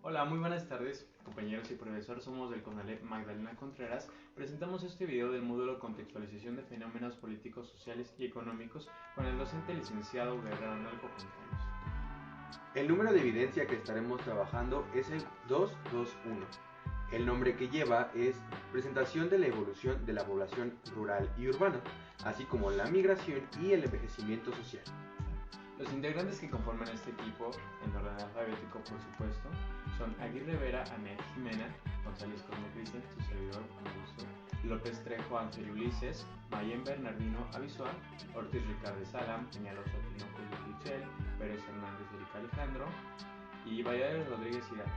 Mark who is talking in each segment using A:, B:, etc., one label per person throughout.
A: Hola, muy buenas tardes, compañeros y profesor. Somos del CONALEP Magdalena Contreras. Presentamos este video del módulo Contextualización de Fenómenos Políticos, Sociales y Económicos con el docente licenciado Guerrero Analco Fontanes.
B: El número de evidencia que estaremos trabajando es el 221. El nombre que lleva es Presentación de la evolución de la población rural y urbana, así como la migración y el envejecimiento social.
A: Los integrantes que conforman este equipo, en orden alfabético por supuesto, son Aguirre Vera, Anet Jimena, González Cosme Cristian, su servidor Juan Augusto, López Trejo, Ángel Ulises, Mayen Bernardino Avisual, Ortiz Ricardo Salam, Peñalosa Tino Julio Pichel, Pérez Hernández Erika Alejandro y Valladares Rodríguez Hidalgo.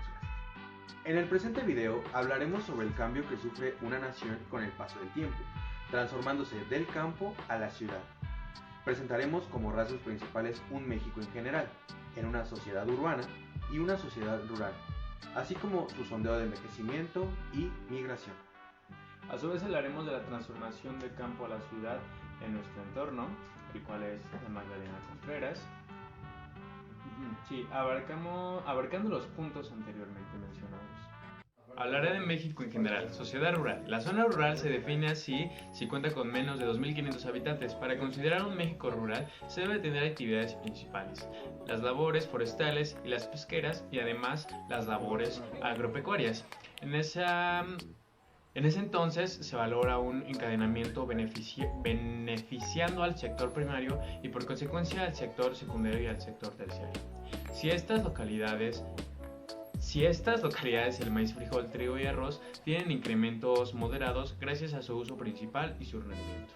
B: En el presente video hablaremos sobre el cambio que sufre una nación con el paso del tiempo, transformándose del campo a la ciudad. Presentaremos como rasgos principales un México en general, en una sociedad urbana y una sociedad rural, así como su sondeo de envejecimiento y migración.
A: A su vez hablaremos de la transformación del campo a la ciudad en nuestro entorno, el cual es de Magdalena Contreras. Sí, abarcando los puntos anteriormente mencionados. Hablaré de México en general. Sociedad rural. La zona rural se define así si cuenta con menos de 2.500 habitantes. Para considerar un México rural se debe tener actividades principales, las labores forestales y las pesqueras y además las labores agropecuarias. En ese entonces se valora un encadenamiento beneficiando al sector primario y por consecuencia al sector secundario y al sector terciario. Si estas localidades, el maíz, frijol, trigo y arroz tienen incrementos moderados gracias a su uso principal y su rendimiento.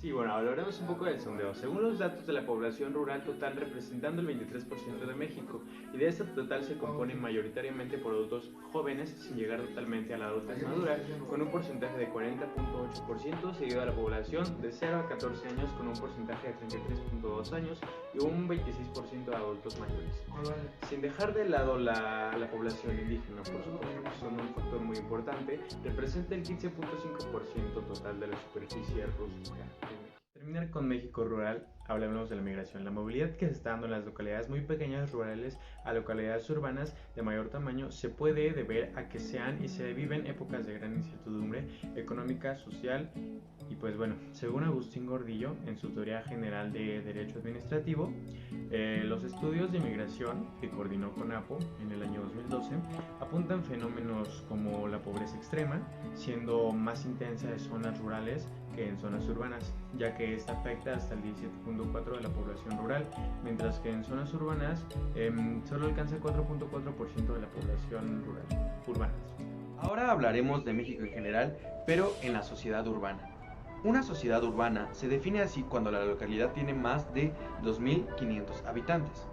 A: Sí, bueno, hablaremos un poco del sondeo. Según los datos de la población rural total representando el 23% de México, y de este total se compone mayoritariamente por adultos jóvenes sin llegar totalmente a la adultez madura, con un porcentaje de 40.8%, seguido a la población de 0 a 14 años con un porcentaje de 33.2 años y un 26% de adultos mayores. Sin dejar de lado la población indígena, por supuesto, que son un factor muy importante, representa el 15.5% total de la superficie rústica. Terminar con México rural, hablemos de la migración. La movilidad que se está dando en las localidades muy pequeñas rurales a localidades urbanas de mayor tamaño se puede deber a que sean y se viven épocas de gran incertidumbre económica, social y pues bueno, según Agustín Gordillo en su teoría general de derecho administrativo, los estudios de migración que coordinó con APO en el año 2012 apuntan fenómenos como la pobreza extrema, siendo más intensa en zonas rurales que en zonas urbanas, ya que esta afecta hasta el 17.4% de la población rural, mientras que en zonas urbanas solo alcanza el 4.4% de la población urbana.
B: Ahora hablaremos de México en general, pero en la sociedad urbana. Una sociedad urbana se define así cuando la localidad tiene más de 2.500 habitantes.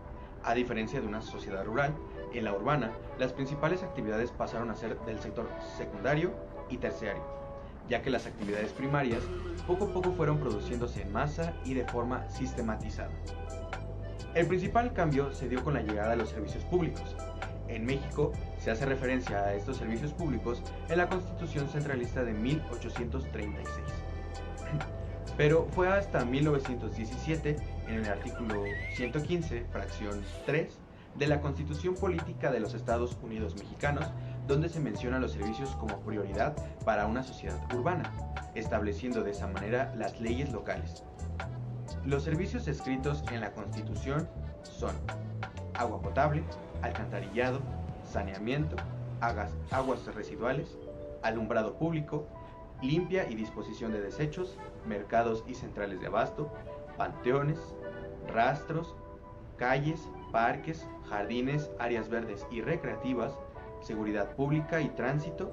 B: A diferencia de una sociedad rural, en la urbana, las principales actividades pasaron a ser del sector secundario y terciario, ya que las actividades primarias poco a poco fueron produciéndose en masa y de forma sistematizada. El principal cambio se dio con la llegada de los servicios públicos. En México se hace referencia a estos servicios públicos en la Constitución Centralista de 1836. Pero fue hasta 1917, en el artículo 115, fracción 3, de la Constitución Política de los Estados Unidos Mexicanos, donde se mencionan los servicios como prioridad para una sociedad urbana, estableciendo de esa manera las leyes locales. Los servicios escritos en la Constitución son agua potable, alcantarillado, saneamiento, aguas residuales, alumbrado público, limpia y disposición de desechos, mercados y centrales de abasto, panteones, rastros, calles, parques, jardines, áreas verdes y recreativas, seguridad pública y tránsito,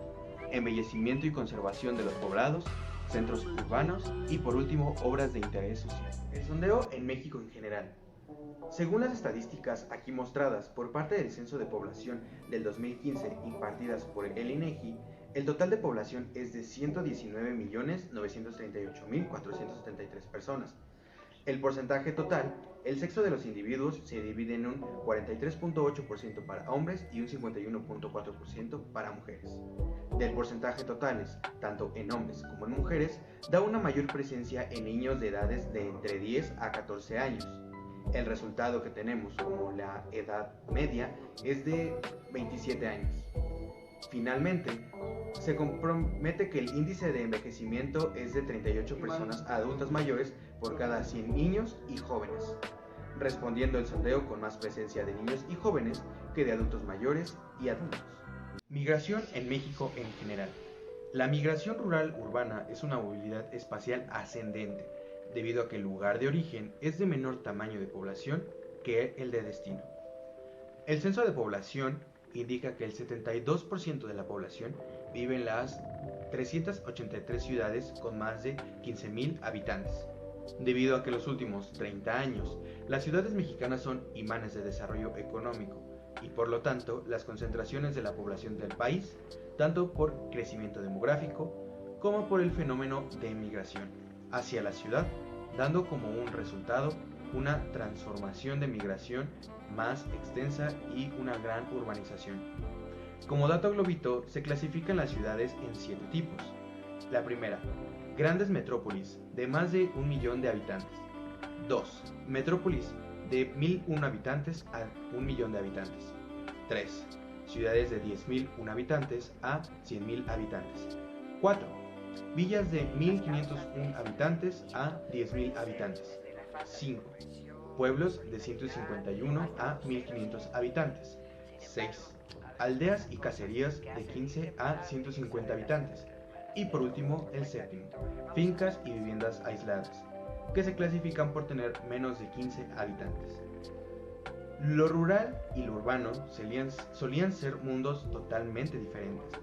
B: embellecimiento y conservación de los poblados, centros urbanos y por último obras de interés social. El sondeo en México en general. Según las estadísticas aquí mostradas por parte del Censo de Población del 2015 impartidas por el INEGI, el total de población es de 119.938.473 personas. El porcentaje total, el sexo de los individuos se divide en un 43.8% para hombres y un 51.4% para mujeres. Del porcentaje totales, tanto en hombres como en mujeres, da una mayor presencia en niños de edades de entre 10 a 14 años. El resultado que tenemos como la edad media es de 27 años. Finalmente, se compromete que el índice de envejecimiento es de 38 personas adultas mayores por cada 100 niños y jóvenes, respondiendo el sondeo con más presencia de niños y jóvenes que de adultos mayores y adultos. Migración en México en general. La migración rural urbana es una movilidad espacial ascendente, debido a que el lugar de origen es de menor tamaño de población que el de destino. El censo de población indica que el 72% de la población vive en las 383 ciudades con más de 15.000 habitantes. Debido a que en los últimos 30 años las ciudades mexicanas son imanes de desarrollo económico y por lo tanto las concentraciones de la población del país, tanto por crecimiento demográfico como por el fenómeno de migración hacia la ciudad, dando como un resultado una transformación de migración más extensa y una gran urbanización. Como dato globito, se clasifican las ciudades en 7 tipos. La primera, grandes metrópolis de más de 1 millón de habitantes. 2. Metrópolis de 1.001 habitantes a 1 millón de habitantes. 3. Ciudades de 10.001 habitantes a 100.000 habitantes. 4. Villas de 1.501 habitantes a 10.000 habitantes. 5. Pueblos de 151 a 1.500 habitantes. 6. Aldeas y caserías de 15 a 150 habitantes. Y por último, el séptimo, fincas y viviendas aisladas, que se clasifican por tener menos de 15 habitantes. Lo rural y lo urbano solían ser mundos totalmente diferentes,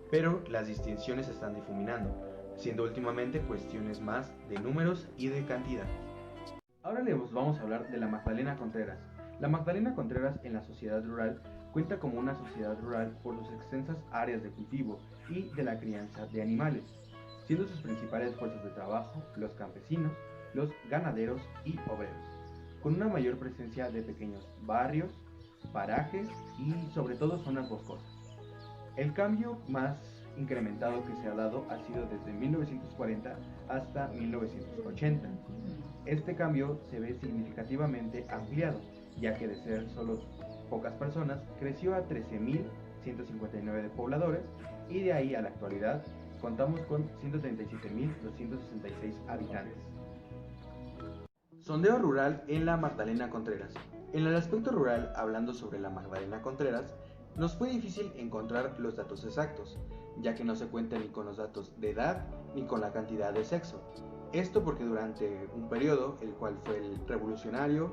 B: pero las distinciones se están difuminando, siendo últimamente cuestiones más de números y de cantidad. Ahora les vamos a hablar de la Magdalena Contreras. La Magdalena Contreras en la sociedad rural cuenta como una sociedad rural por sus extensas áreas de cultivo y de la crianza de animales, siendo sus principales fuerzas de trabajo los campesinos, los ganaderos y obreros, con una mayor presencia de pequeños barrios, parajes y sobre todo zonas boscosas. El cambio más incrementado que se ha dado ha sido desde 1940 hasta 1980. Este cambio se ve significativamente ampliado, ya que de ser solo pocas personas, creció a 13.159 de pobladores y de ahí a la actualidad contamos con 137.266 habitantes. Sondeo rural en la Magdalena Contreras. En el aspecto rural, hablando sobre la Magdalena Contreras, nos fue difícil encontrar los datos exactos, ya que no se cuenta ni con los datos de edad ni con la cantidad de sexo. Esto porque durante un periodo, el cual fue el revolucionario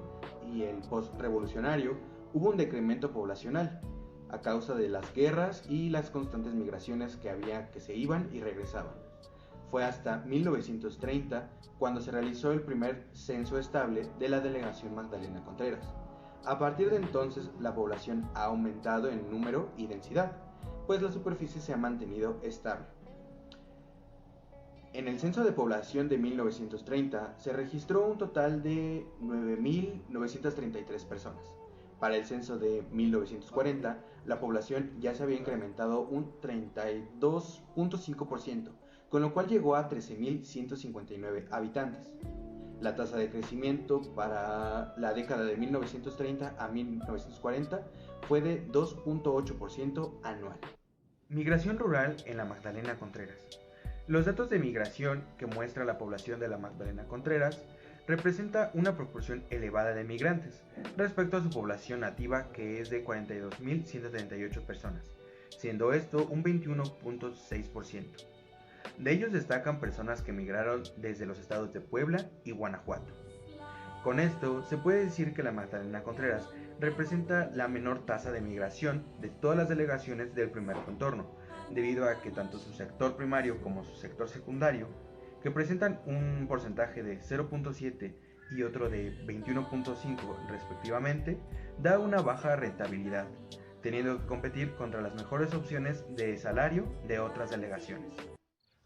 B: y el postrevolucionario, hubo un decremento poblacional a causa de las guerras y las constantes migraciones que se iban y regresaban. Fue hasta 1930 cuando se realizó el primer censo estable de la delegación Magdalena Contreras. A partir de entonces la población ha aumentado en número y densidad, pues la superficie se ha mantenido estable. En el censo de población de 1930 se registró un total de 9.933 personas. Para el censo de 1940, la población ya se había incrementado un 32.5%, con lo cual llegó a 13.159 habitantes. La tasa de crecimiento para la década de 1930 a 1940 fue de 2.8% anual. Migración rural en la Magdalena Contreras. Los datos de migración que muestra la población de la Magdalena Contreras representa una proporción elevada de migrantes respecto a su población nativa, que es de 42.138 personas, siendo esto un 21.6%. De ellos destacan personas que migraron desde los estados de Puebla y Guanajuato. Con esto se puede decir que la Magdalena Contreras representa la menor tasa de migración de todas las delegaciones del primer contorno, debido a que tanto su sector primario como su sector secundario, que presentan un porcentaje de 0.7 y otro de 21.5 respectivamente, da una baja rentabilidad, teniendo que competir contra las mejores opciones de salario de otras delegaciones.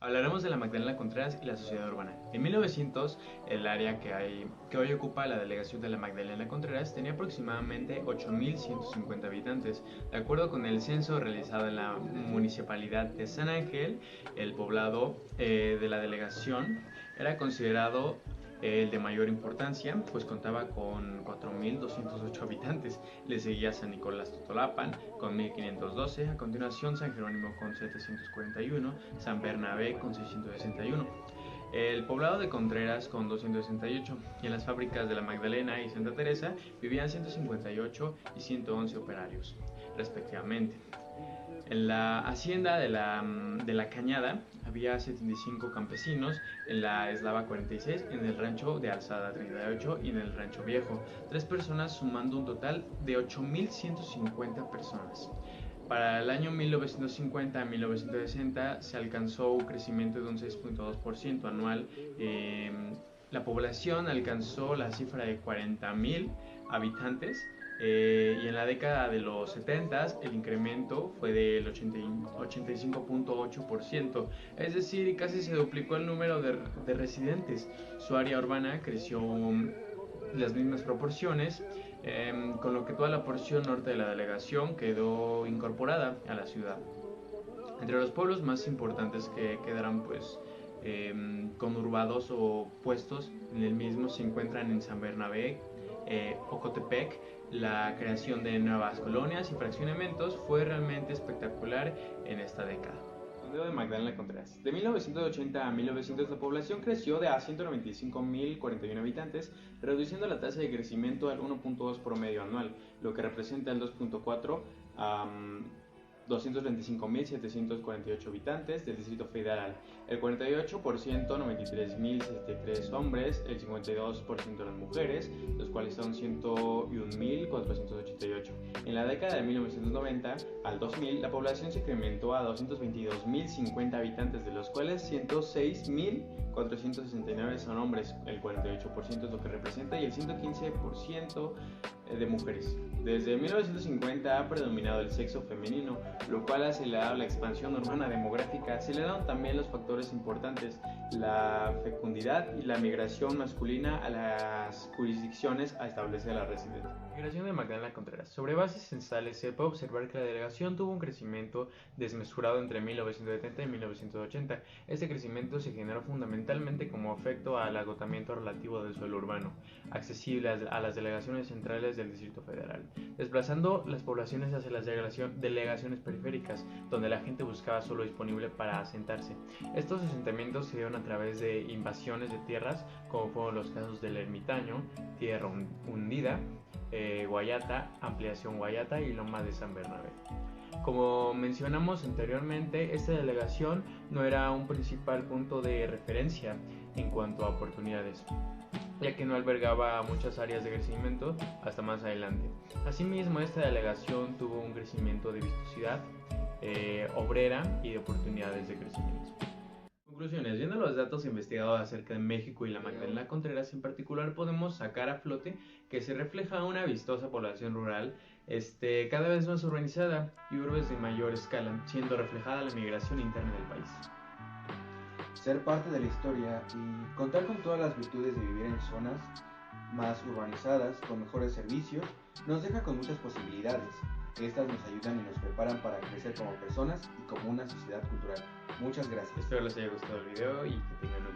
A: Hablaremos de la Magdalena Contreras y la sociedad urbana. En 1900, el área que hoy ocupa la delegación de la Magdalena Contreras tenía aproximadamente 8.150 habitantes. De acuerdo con el censo realizado en la municipalidad de San Ángel, el poblado de la delegación era considerado El de mayor importancia, pues contaba con 4.208 habitantes. Le seguía San Nicolás Totolapan con 1.512, a continuación San Jerónimo con 741, San Bernabé con 661. El poblado de Contreras con 268, y en las fábricas de La Magdalena y Santa Teresa vivían 158 y 111 operarios, respectivamente. En la hacienda de la Cañada había 75 campesinos, en la Eslava 46, en el rancho de Alzada 38 y en el rancho Viejo, 3 personas, sumando un total de 8.150 personas. Para el año 1950 a 1960 se alcanzó un crecimiento de un 6.2% anual. La población alcanzó la cifra de 40.000 habitantes. Y en la década de los 70 el incremento fue del 85.8%, es decir, casi se duplicó el número de residentes. Su área urbana creció en las mismas proporciones, con lo que toda la porción norte de la delegación quedó incorporada a la ciudad. Entre los pueblos más importantes que quedaron conurbados o puestos en el mismo se encuentran en San Bernabé, Ocotepec. La creación de nuevas colonias y fraccionamientos fue realmente espectacular en esta década. Sondeo de Magdalena Contreras. De 1980 a 1900 la población creció de a 195.041 habitantes, reduciendo la tasa de crecimiento al 1.2 promedio anual, lo que representa el 2.4 a 225.748 habitantes del Distrito Federal. El 48%, 93.063 hombres, el 52% las mujeres, los cuales son 101.488. En la década de 1990 al 2000, la población se incrementó a 222.050 habitantes, de los cuales 106.469 son hombres, el 48% es lo que representa, y el 115% de mujeres. Desde 1950 ha predominado el sexo femenino, lo cual ha acelerado la expansión urbana demográfica. Aceleraron también los factores importantes, la fecundidad y la migración masculina a las jurisdicciones a establecer la residencia. Migración de Magdalena Contreras. Sobre bases censales se puede observar que la delegación tuvo un crecimiento desmesurado entre 1970 y 1980. Este crecimiento se generó fundamentalmente como efecto al agotamiento relativo del suelo urbano, accesible a las delegaciones centrales del Distrito Federal, desplazando las poblaciones hacia las delegaciones periféricas, donde la gente buscaba suelo disponible para asentarse. Estos asentamientos se dieron a través de invasiones de tierras, como fueron los casos del Ermitaño, Tierra Hundida, Guayata, Ampliación Guayata y Loma de San Bernabé. Como mencionamos anteriormente, esta delegación no era un principal punto de referencia en cuanto a oportunidades, ya que no albergaba muchas áreas de crecimiento hasta más adelante. Asimismo, esta delegación tuvo un crecimiento de vistosidad obrera y de oportunidades de crecimiento. Conclusiones. Viendo los datos investigados acerca de México y la Magdalena Contreras en particular, podemos sacar a flote que se refleja una vistosa población rural cada vez más urbanizada y urbes de mayor escala, siendo reflejada la migración interna del país.
B: Ser parte de la historia y contar con todas las virtudes de vivir en zonas más urbanizadas, con mejores servicios, nos deja con muchas posibilidades. Estas nos ayudan y nos preparan para crecer como personas y como una sociedad cultural. Muchas gracias.
A: Espero les haya gustado el video y que tengan un